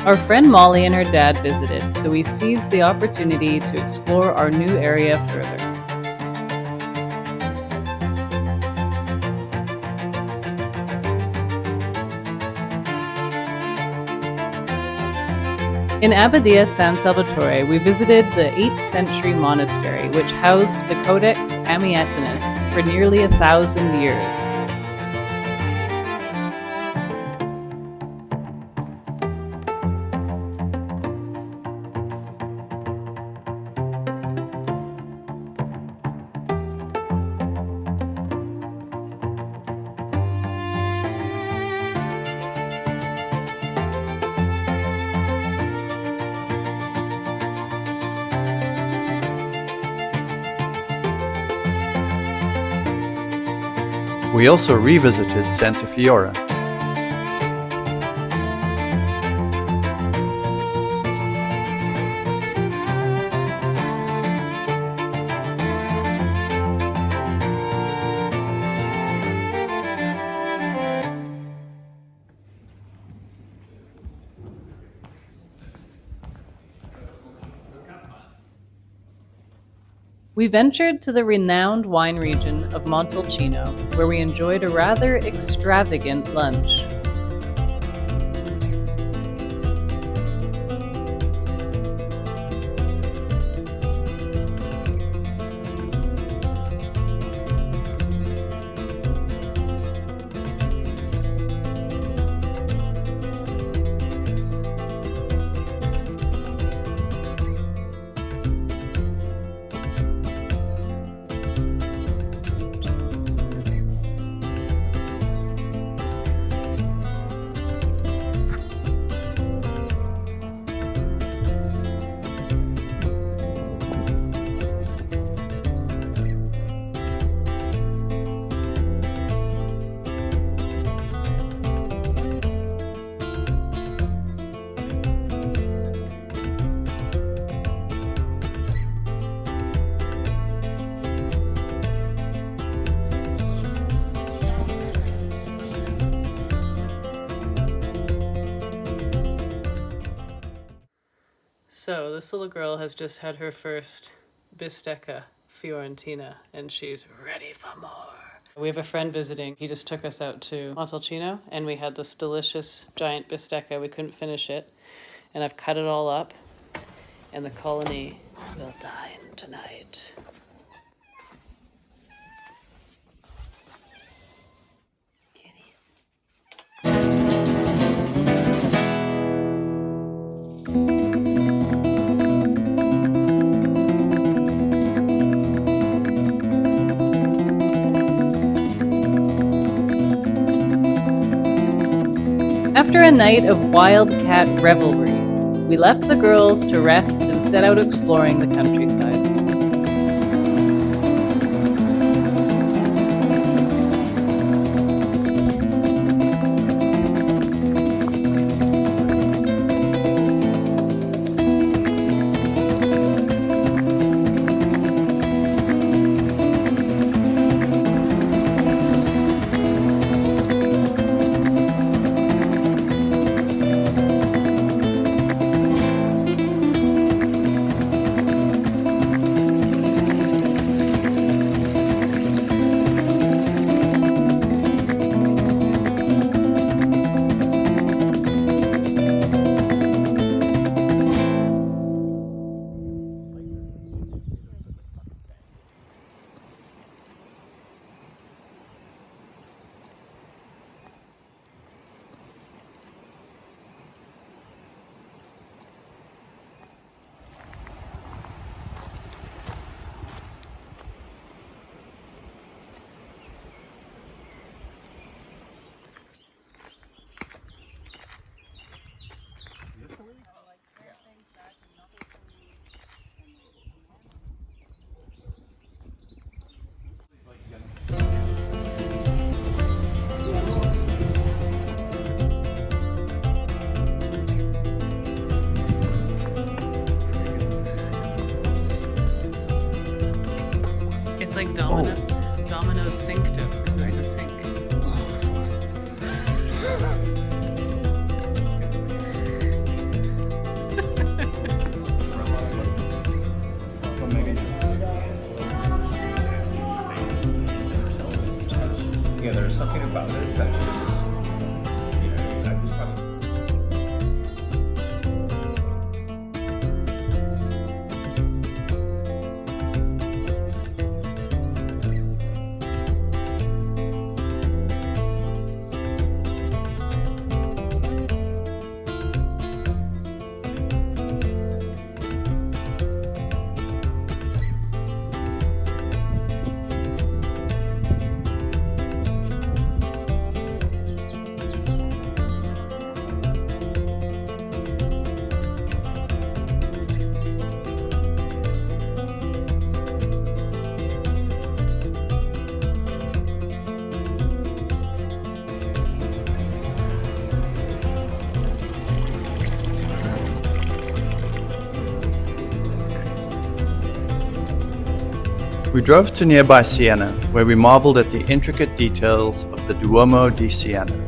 Our friend Molly and her dad visited, so we seized the opportunity to explore our new area further. In Abbadia San Salvatore, we visited the 8th century monastery, which housed the Codex Amiatinus for nearly 1,000 years. We also revisited Santa Fiora. We ventured to the renowned wine region of Montelaterone, where we enjoyed a rather extravagant lunch. So this little girl has just had her first bistecca fiorentina, and she's ready for more. We have a friend visiting. He just took us out to Montelaterone, and we had this delicious giant bistecca. We couldn't finish it, and I've cut it all up, and the colony will dine tonight. After a night of wildcat revelry, we left the girls to rest and set out exploring the countryside. It's like Domino's sink dough, because it's a sink. We drove to nearby Siena, where we marveled at the intricate details of the Duomo di Siena.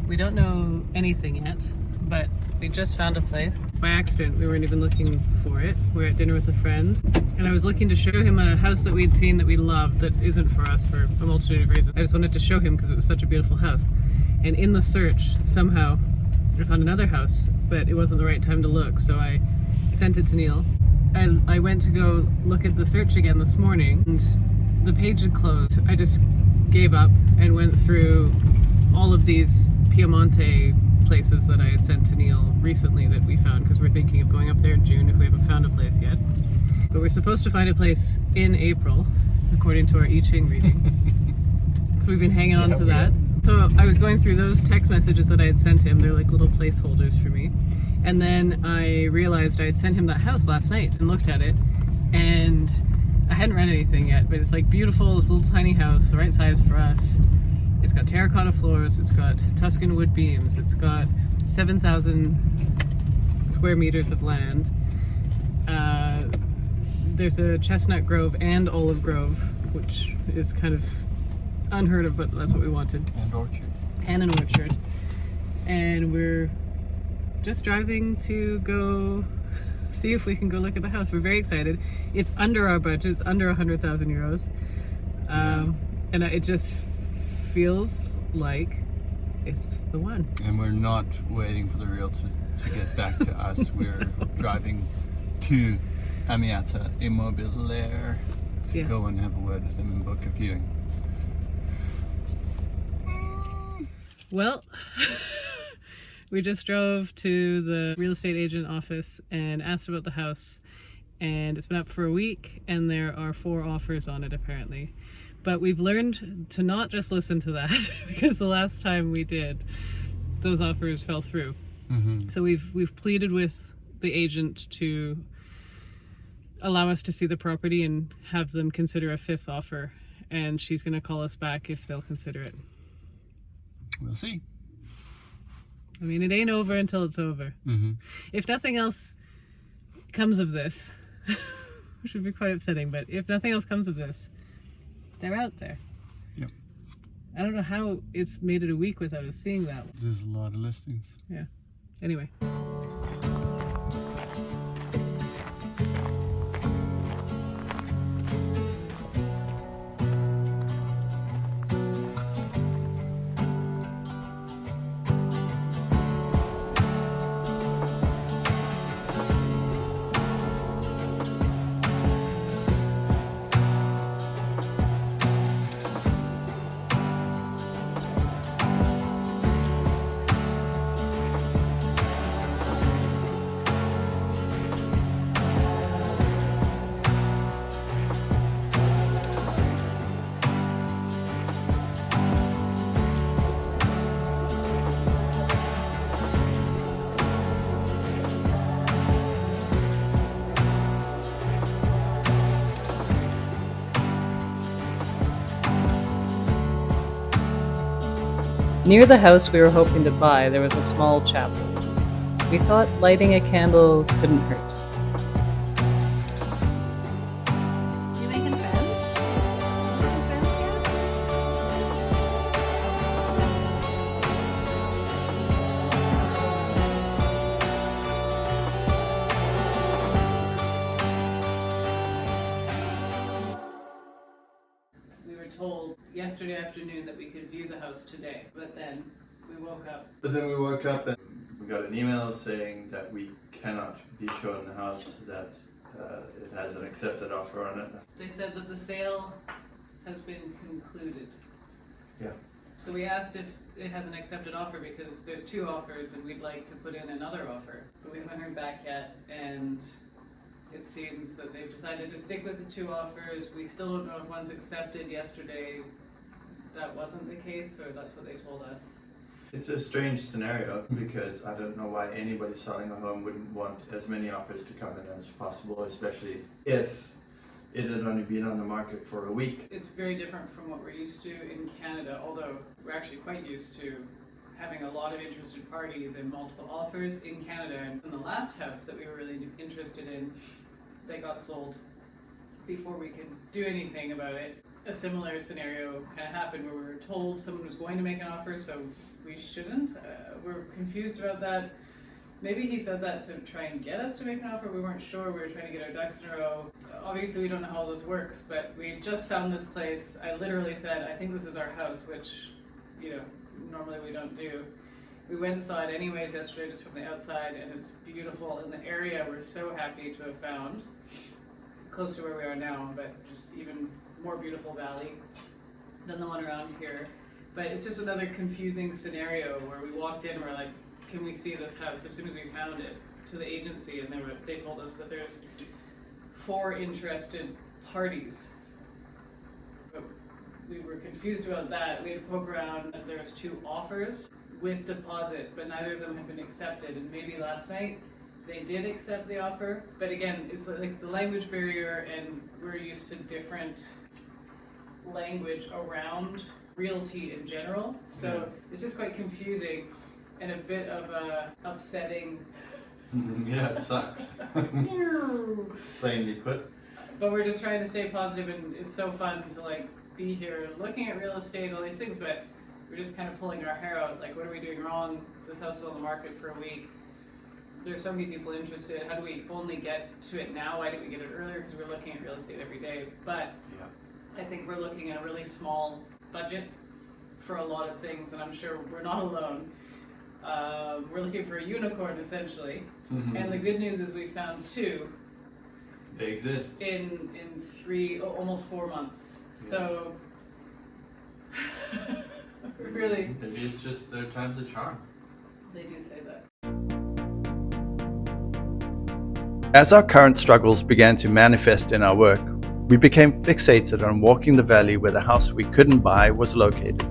We don't know anything yet, but we just found a place. By accident, we weren't even looking for it. We were at dinner with a friend, and I was looking to show him a house that we'd seen that we loved that isn't for us for a multitude of reasons. I just wanted to show him because it was such a beautiful house. And in the search, somehow, I found another house, but it wasn't the right time to look, so I sent it to Neil. I went to go look at the search again this morning, and the page had closed. I just gave up and went through all of these Piemonte places that I had sent to Neil recently that we found, because we're thinking of going up there in June if we haven't found a place yet. But we're supposed to find a place in April, according to our I Ching reading. So we've been hanging on to that. So I was going through those text messages that I had sent him. They're like little placeholders for me. And then I realized I had sent him that house last night and looked at it. And I hadn't read anything yet, but it's like beautiful, this little tiny house, the right size for us. It's got terracotta floors, it's got Tuscan wood beams, it's got 7,000 square meters of land. There's a chestnut grove and olive grove, which is kind of unheard of, but that's what we wanted. And orchard. And an orchard. And we're just driving to go see if we can go look at the house. We're very excited. It's under our budget. It's under 100,000 euros. And it just feels like it's the one. And we're not waiting for the rail to get back to us. We're driving to Amiata Immobiliare to go and have a word with them and book a viewing. Well, we just drove to the real estate agent office and asked about the house, and it's been up for a week and there are 4 offers on it apparently. But we've learned to not just listen to that because the last time we did, those offers fell through. Mm-hmm. So we've pleaded with the agent to allow us to see the property and have them consider a 5th offer, and she's going to call us back if they'll consider it. We'll see. I mean, it ain't over until it's over. Mm-hmm. If nothing else comes of this, which would be quite upsetting, but if nothing else comes of this, they're out there. Yep. I don't know how it's made it a week without us seeing that. There's a lot of listings. Yeah. Anyway. Near the house we were hoping to buy, there was a small chapel. We thought lighting a candle couldn't hurt. You making friends? Making friends yet? We were told yesterday afternoon that we could view the house today, but then we woke up. And we got an email saying that we cannot be shown the house, that it has an accepted offer on it. They said that the sale has been concluded. Yeah. So we asked if it has an accepted offer because there's 2 offers and we'd like to put in another offer, but we haven't heard back yet, and it seems that they've decided to stick with the 2 offers. We still don't know if one's accepted. Yesterday that wasn't the case, or that's what they told us. It's a strange scenario because I don't know why anybody selling a home wouldn't want as many offers to come in as possible, especially if it had only been on the market for a week. It's very different from what we're used to in Canada, although we're actually quite used to having a lot of interested parties and multiple offers in Canada. And in the last house that we were really interested in, they got sold before we could do anything about it. A similar scenario kind of happened where we were told someone was going to make an offer, so we shouldn't. We're confused about that. Maybe he said that to try and get us to make an offer. We weren't sure. We were trying to get our ducks in a row. Obviously, we don't know how all this works, but we just found this place. I literally said, I think this is our house, which, you know, normally we don't do. We went and saw it anyways yesterday, just from the outside, and it's beautiful. In the area we're so happy to have found, close to where we are now, but just even more beautiful valley than the one around here. But it's just another confusing scenario where we walked in and we're like, can we see this house? As soon as we found it, to the agency, and they told us that there's 4 interested parties. But we were confused about that. We had to poke around. There was 2 offers with deposit, but neither of them had been accepted. And maybe last night they did accept the offer. But again, it's like the language barrier, and we're used to different language around realty in general. So it's just quite confusing and a bit of a upsetting. Yeah, it sucks. Plainly put. But we're just trying to stay positive, and it's so fun to like be here looking at real estate and all these things, but we're just kind of pulling our hair out, like what are we doing wrong? This house is on the market for a week. There's so many people interested. How do we only get to it now? Why didn't we get it earlier? Because we're looking at real estate every day. But I think we're looking at a really small budget for a lot of things, and I'm sure we're not alone. We're looking for a unicorn, essentially. And the good news is we found 2. They exist. In 3, almost 4 months. So, really. Maybe it's just their time's a charm. They do say that. As our current struggles began to manifest in our work, we became fixated on walking the valley where the house we couldn't buy was located.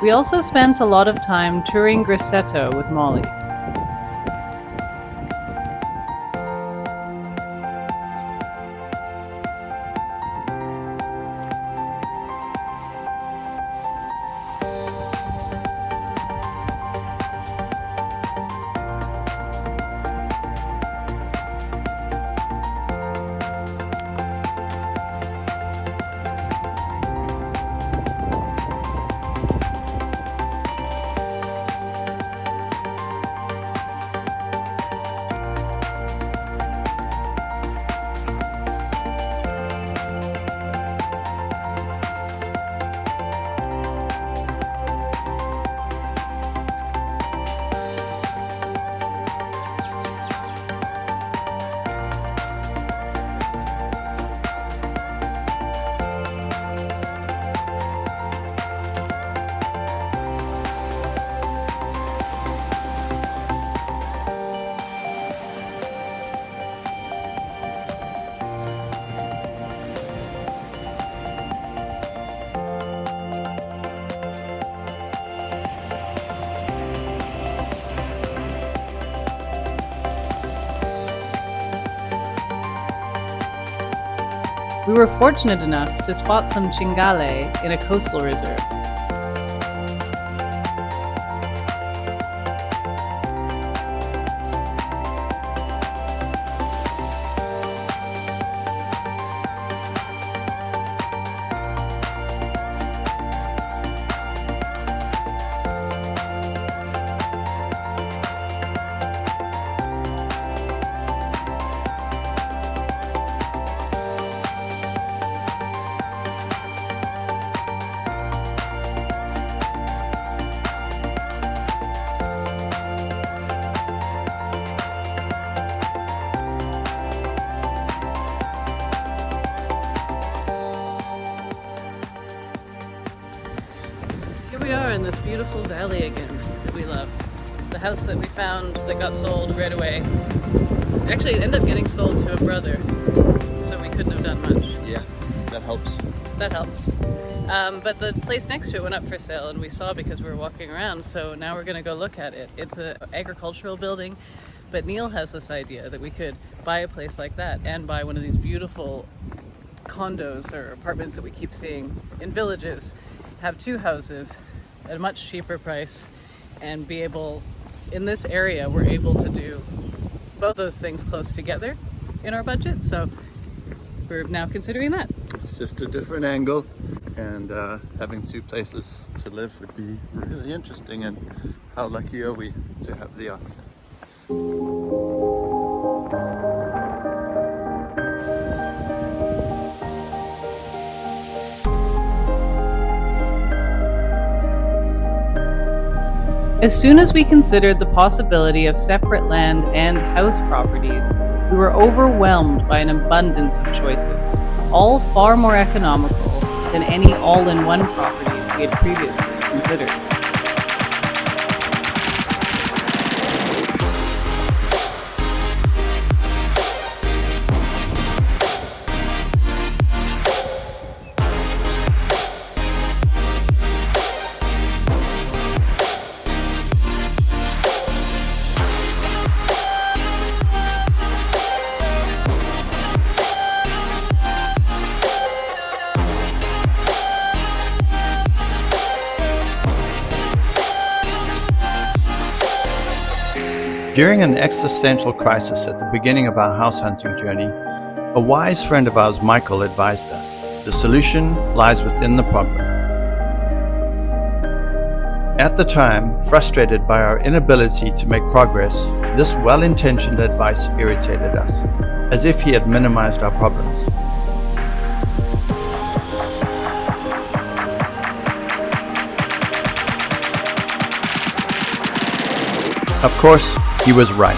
We also spent a lot of time touring Grosseto with Molly. We were fortunate enough to spot some cingale in a coastal reserve. in this beautiful valley again that we love. The house that we found that got sold right away. Actually, it ended up getting sold to a brother, so we couldn't have done much. Yeah, that helps. That helps. But the place next to it went up for sale, and we saw because we were walking around, so now we're going to go look at it. It's an agricultural building, but Neil has this idea that we could buy a place like that and buy one of these beautiful condos or apartments that we keep seeing in villages, have 2 houses at a much cheaper price, and be able, in this area, we're able to do both those things close together in our budget, so we're now considering that. It's just a different angle, and having 2 places to live would be really interesting, and how lucky are we to have the option. As soon as we considered the possibility of separate land and house properties, we were overwhelmed by an abundance of choices, all far more economical than any all-in-one properties we had previously considered. During an existential crisis at the beginning of our house hunting journey, a wise friend of ours, Michael, advised us, the solution lies within the problem. At the time, frustrated by our inability to make progress, this well-intentioned advice irritated us, as if he had minimized our problems. Of course, he was right.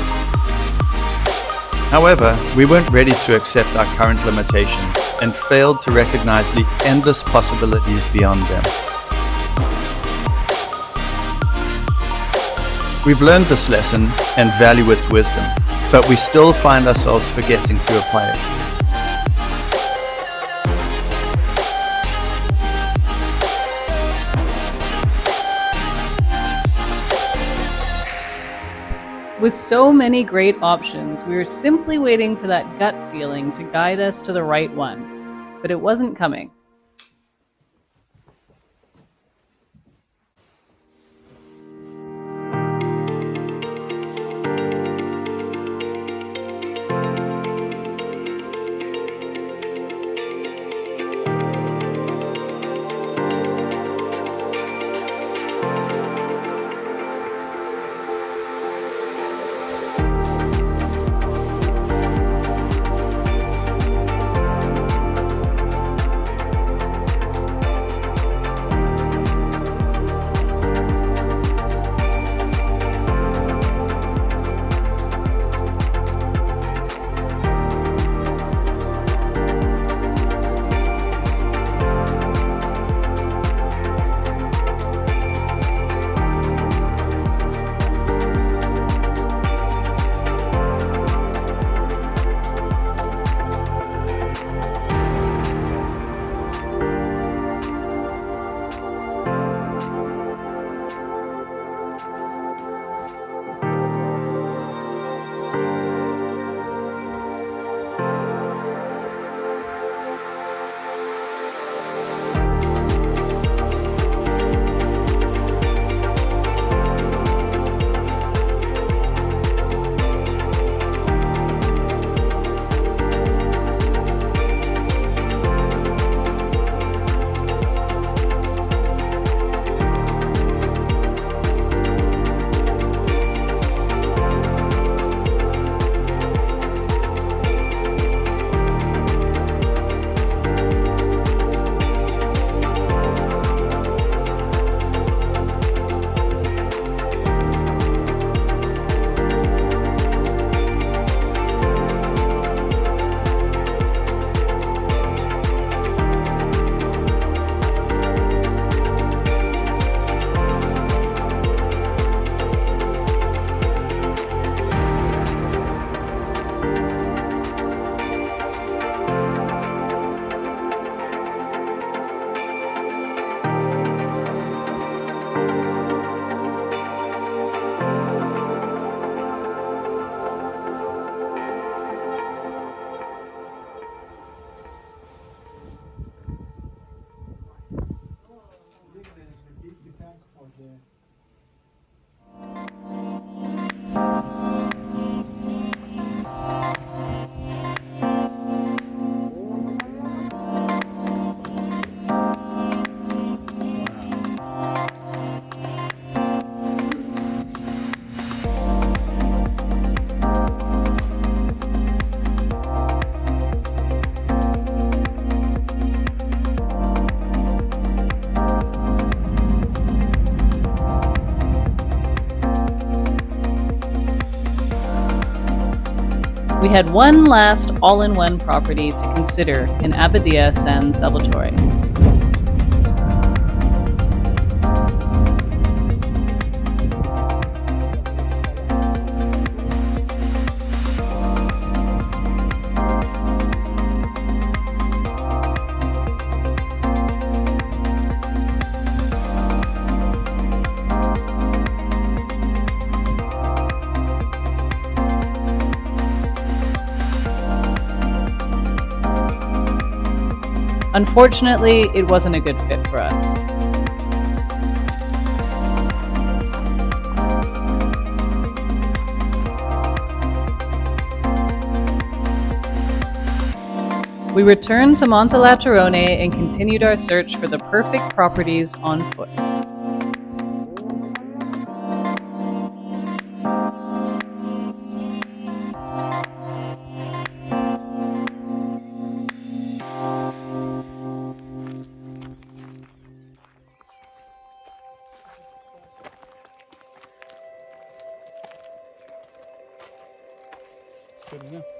However, we weren't ready to accept our current limitations and failed to recognize the endless possibilities beyond them. We've learned this lesson and value its wisdom, but we still find ourselves forgetting to apply it. With so many great options, we were simply waiting for that gut feeling to guide us to the right one, but it wasn't coming. We had one last all-in-one property to consider in Abadia San Salvatore. Unfortunately, it wasn't a good fit for us. We returned to Montelaterone and continued our search for the perfect properties on foot. Good enough.